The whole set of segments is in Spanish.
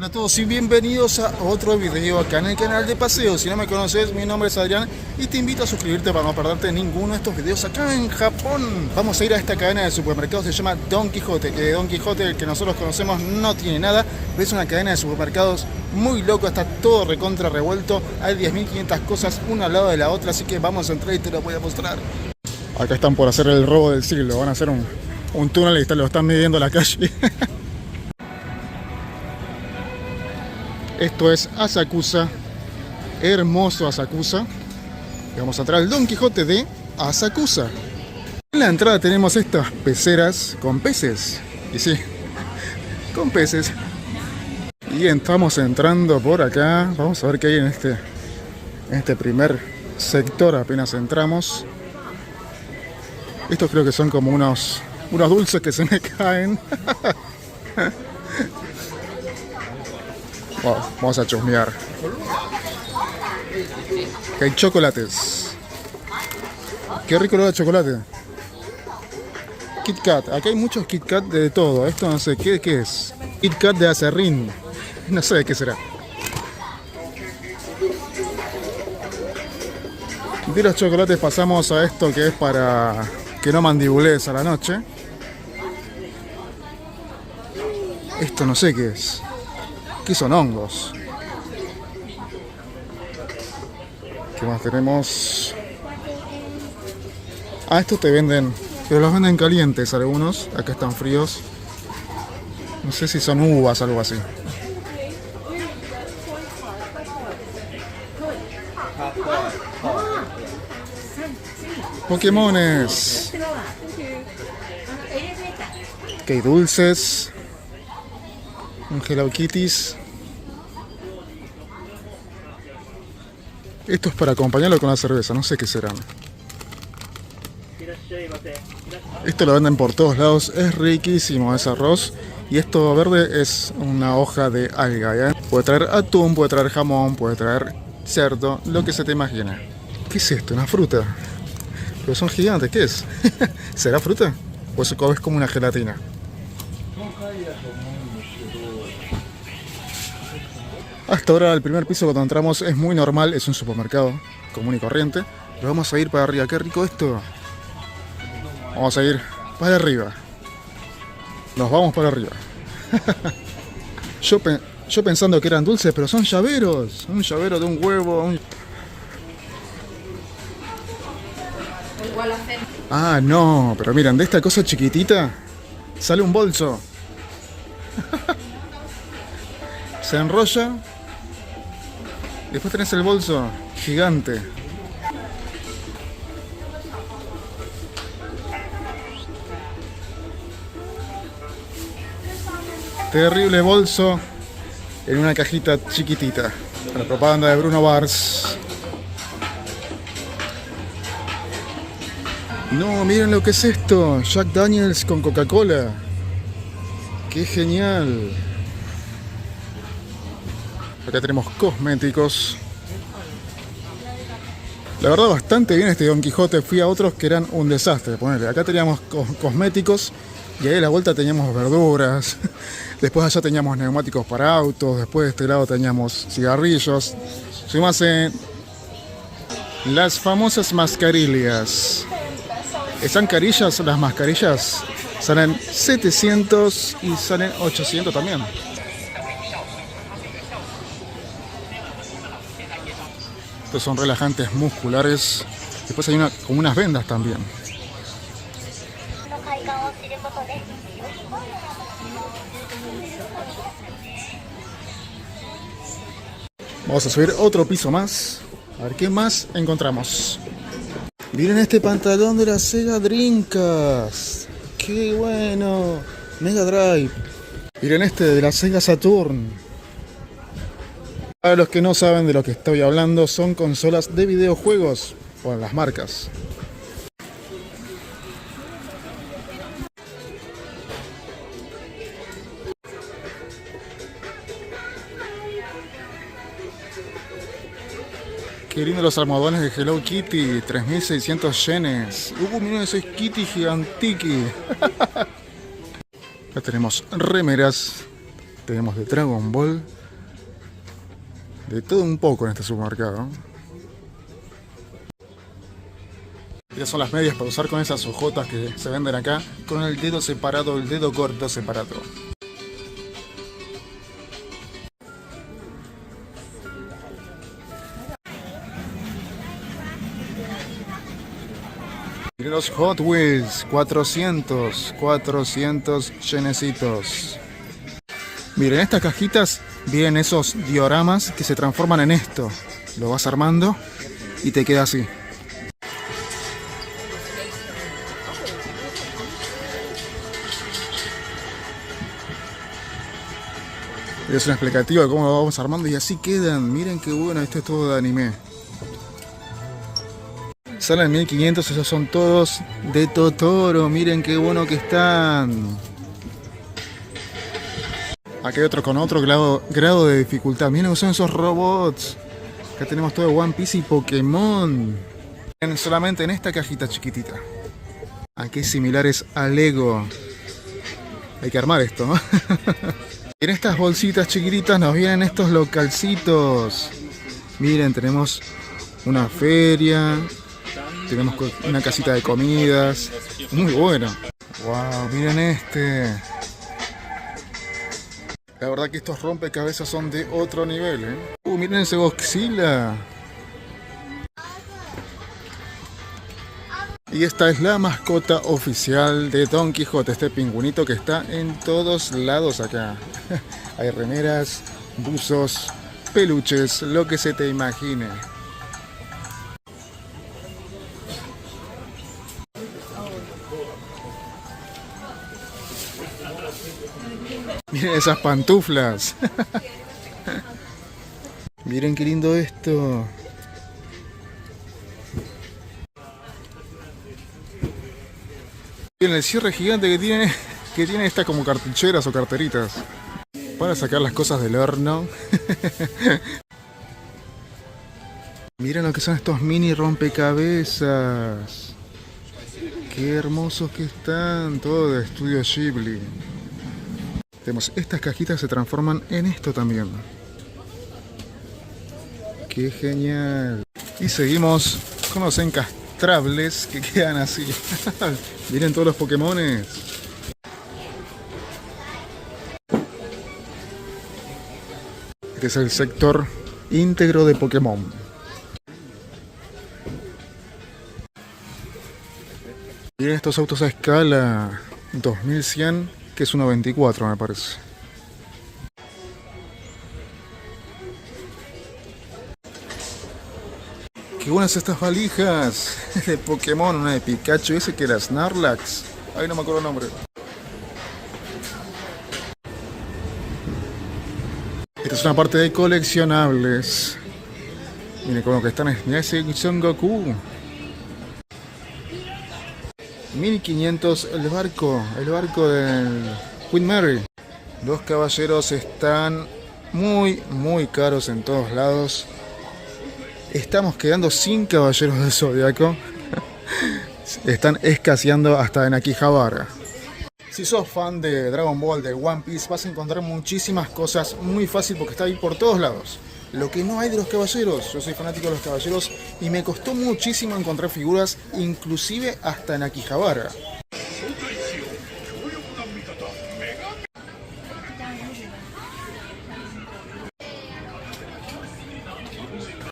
Hola a todos y bienvenidos a otro video acá en el canal de Paseo. Si no me conoces, mi nombre es Adrián y te invito a suscribirte para no perderte ninguno de estos videos acá en Japón. Vamos a ir a esta cadena de supermercados, se llama Don Quijote, que de Don Quijote, el que nosotros conocemos, no tiene nada, pero es una cadena de supermercados muy loco, está todo recontra revuelto, hay 10.500 cosas una al lado de la otra, así que vamos a entrar y te lo voy a mostrar. Acá están por hacer el robo del siglo, van a hacer un túnel y lo están midiendo la calle. Esto es Asakusa, hermoso Asakusa. Y vamos a entrar al Don Quijote de Asakusa. En la entrada tenemos estas peceras con peces. Y sí, con peces. Y estamos entrando por acá. Vamos a ver qué hay en este primer sector. Apenas entramos. Estos creo que son como unos dulces que se me caen. Wow, vamos a chusmear. Hay chocolates. Qué rico olor a chocolate. Kit Kat. Acá hay muchos Kit Kat de todo. Esto no sé, ¿qué es? Kit Kat de acerrín. No sé de qué será. De los chocolates pasamos a esto que es para que no mandibulees a la noche. Esto no sé qué es. ¿Qué son hongos? ¿Qué más tenemos? Ah, estos te venden, pero los venden calientes algunos. Acá están fríos. No sé si son uvas o algo así. Pokémones. Que hay dulces. Un Hello Kitties. Esto es para acompañarlo con la cerveza, no sé qué serán. Esto lo venden por todos lados, es riquísimo ese arroz. Y esto verde es una hoja de alga, ¿eh? Puede traer atún, puede traer jamón, puede traer cerdo, lo que se te imagine. ¿Qué es esto? ¿Una fruta? Pero son gigantes, ¿qué es? ¿Será fruta? ¿O es como una gelatina? Hasta ahora el primer piso cuando entramos es muy normal, es un supermercado común y corriente. Pero vamos a ir para arriba, qué rico esto. Vamos a ir para arriba. Nos vamos para arriba. Yo pensando que eran dulces, pero son llaveros. Un llavero de un huevo. Ah, no, pero miren, de esta cosa chiquitita sale un bolso. Se enrolla. Después tenés el bolso gigante. Terrible bolso en una cajita chiquitita. La propaganda de Bruno Mars. No, miren lo que es esto. Jack Daniels con Coca-Cola. ¡Qué genial! Acá tenemos cosméticos. La verdad bastante bien este Don Quijote. Fui a otros que eran un desastre. Ponele, acá teníamos cosméticos y ahí a la vuelta teníamos verduras. Después allá teníamos neumáticos para autos. Después de este lado teníamos cigarrillos. Subimos en las famosas mascarillas. ¿Están carillas? Las mascarillas salen 700 y salen 800 también. Estos son relajantes musculares. Después hay como unas vendas también. Vamos a subir otro piso más. A ver qué más encontramos. Miren este pantalón de la Sega Dreamcast. ¡Qué bueno! Mega Drive. Miren este de la Sega Saturn. Para los que no saben de lo que estoy hablando, son consolas de videojuegos, por las marcas. Qué lindo los almohadones de Hello Kitty, 3.600 yenes. Miren ese Kitty gigantiki. Acá tenemos remeras Tenemos de Dragon Ball. De todo un poco en este supermercado. Estas son las medias para usar con esas hojotas que se venden acá, con el dedo separado, el dedo corto separado. Miren los Hot Wheels, 400 yenecitos. Miren, estas cajitas vienen esos dioramas que se transforman en esto. Lo vas armando y te queda así. Es una explicativa de cómo lo vamos armando y así quedan. Miren qué bueno, esto es todo de anime. Salen 1500, esos son todos de Totoro. Miren qué bueno que están. Aquí hay otro con otro grado de dificultad. Miren cómo son esos robots. Acá tenemos todo One Piece y Pokémon. Solamente en esta cajita chiquitita. Aquí similares a Lego. Hay que armar esto, ¿no? En estas bolsitas chiquititas nos vienen estos localcitos. Miren, tenemos una feria. Tenemos una casita de comidas. Muy bueno. Wow, miren este. La verdad que estos rompecabezas son de otro nivel, ¿eh? Miren ese Godzilla. Y esta es la mascota oficial de Don Quijote. Este pingüinito que está en todos lados acá. Hay remeras, buzos, peluches, lo que se te imagine. Miren esas pantuflas. Miren qué lindo esto. Miren el cierre gigante que tiene estas como cartucheras o carteritas. Para sacar las cosas del horno. Miren lo que son estos mini rompecabezas. Qué hermosos que están. Todo de Estudio Ghibli. Tenemos estas cajitas que se transforman en esto también. ¡Qué genial! Y seguimos con los encastrables que quedan así. Miren todos los Pokémones. Este es el sector íntegro de Pokémon. Miren estos autos a escala. 2100, que es 1.24 me parece. Qué buenas estas valijas de Pokémon, una de Pikachu, ese que era Snorlax. Ay, no me acuerdo el nombre. Esta es una parte de coleccionables. Miren cómo que están. Mirá ese Son Goku. 1500 el barco del Queen Mary. Los caballeros están muy caros en todos lados. Estamos quedando sin caballeros del Zodiaco. Están escaseando hasta en Akihabara. Si sos fan de Dragon Ball, de One Piece, vas a encontrar muchísimas cosas muy fácil porque está ahí por todos lados. Lo que no hay de los caballeros, yo soy fanático de los caballeros y me costó muchísimo encontrar figuras, inclusive hasta en Akihabara.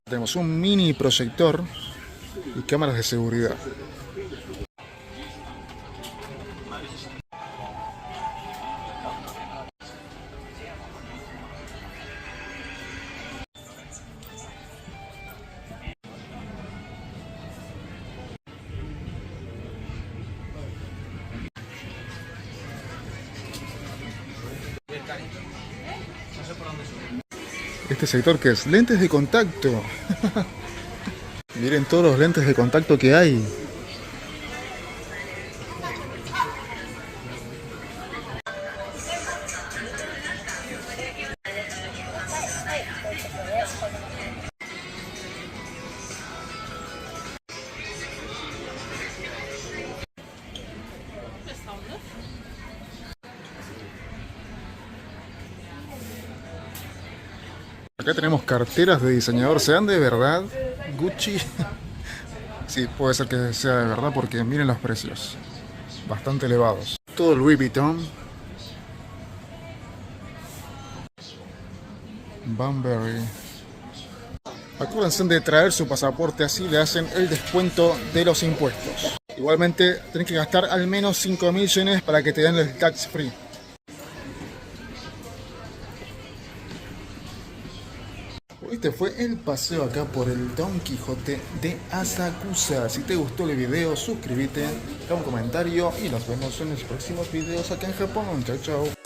Tenemos un mini proyector y cámaras de seguridad. Este sector que es lentes de contacto. Miren todos los lentes de contacto que hay. Acá tenemos carteras de diseñador. ¿Sean de verdad? Gucci. Sí, puede ser que sea de verdad porque miren los precios. Bastante elevados. Todo Louis Vuitton. Burberry. Acuérdense de traer su pasaporte, así le hacen el descuento de los impuestos. Igualmente, tenés que gastar al menos 5.000 yenes para que te den el tax free. Este fue el paseo acá por el Don Quijote de Asakusa. Si te gustó el video, suscríbete, deja un comentario y nos vemos en los próximos videos acá en Japón. Chao, chao.